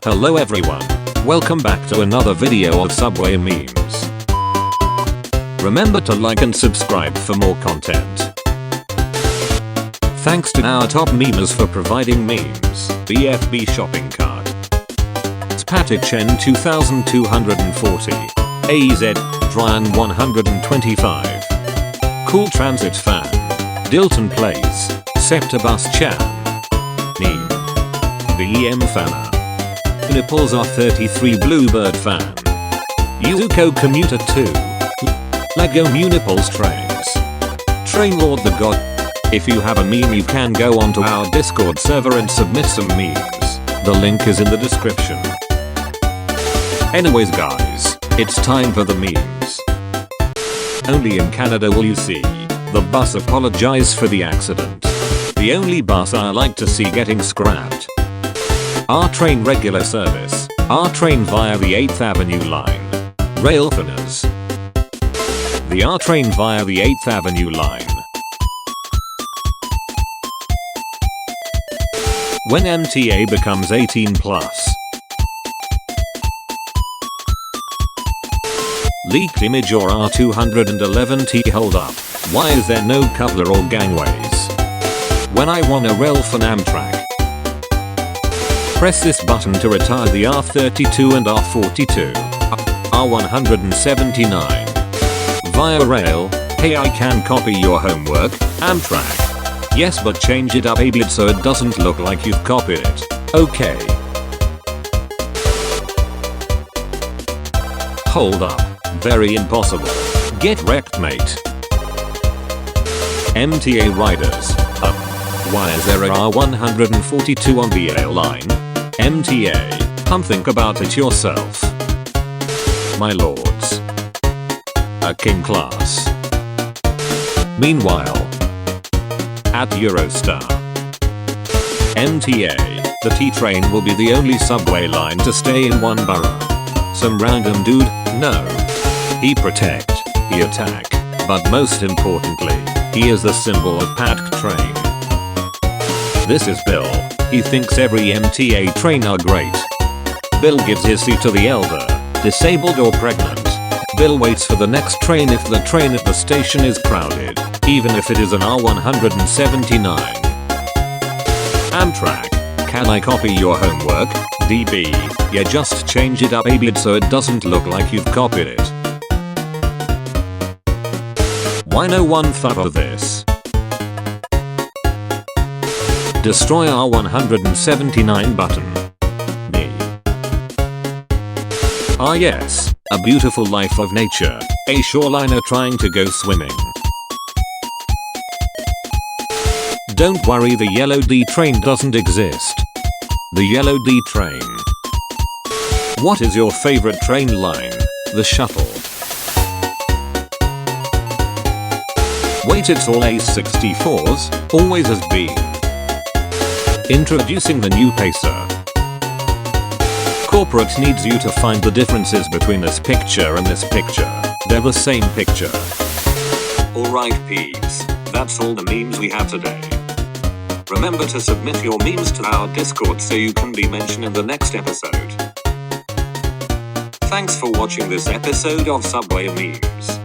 Hello everyone. Welcome back to another video of Subway memes. Remember to like and subscribe for more content. Thanks to our top memers for providing memes. BFB Shopping card. Septa Chen 2240. AZ Dryan 125. Cool Transit Fan. Dilton Place. Septa Bus Chan. Naem. BEM Fanner. Munipals R33 Bluebird Fan. Yuuko Commuter 2. Lego Munipals Trains. Train Lord the God. If you have a meme you can go onto our Discord server and submit some memes. The link is in the description. Anyways guys, it's time for the memes. Only in Canada will you see the bus apologize for the accident. The only bus I like to see getting scrapped. Our train regular service. Our train via the 8th Avenue line. Rail fares. The R train via the 8th Avenue line. When MTA becomes 18 plus. Leaked image or R211T hold up. Why is there no coupler or gangways? When I want a rail for Amtrak. Press this button to retire the R32 and R42. R179. Via rail. Hey, I can copy your homework, Amtrak. Yes, but change it up a bit so it doesn't look like you've copied it. Okay. Hold up. Very impossible. Get wrecked, mate. MTA riders. Why is there a R142 on the A line? MTA. Think about it yourself. My lords. A king class. Meanwhile. At Eurostar. MTA. The T-train will be the only subway line to stay in one borough. Some random dude? No. He protect. He attack. But most importantly, he is the symbol of packed train. This is Bill. He thinks every MTA train are great. Bill gives his seat to the elder, disabled or pregnant. Bill waits for the next train if the train at the station is crowded, even if it is an R179. Amtrak. Can I copy your homework, DB? Yeah, just change it up a bit so it doesn't look like you've copied it. Why no one thought of this? Destroy R179 button. Me. Ah yes, a beautiful life of nature. A shoreliner trying to go swimming. Don't worry, the yellow D train doesn't exist. The yellow D train. What is your favorite train line? The shuttle. Wait, it's all A64s, always has been. Introducing the new Pacer. Corporate needs you to find the differences between this picture and this picture. They're the same picture. Alright peeps, that's all the memes we have today. Remember to submit your memes to our Discord so you can be mentioned in the next episode. Thanks for watching this episode of Subway Memes.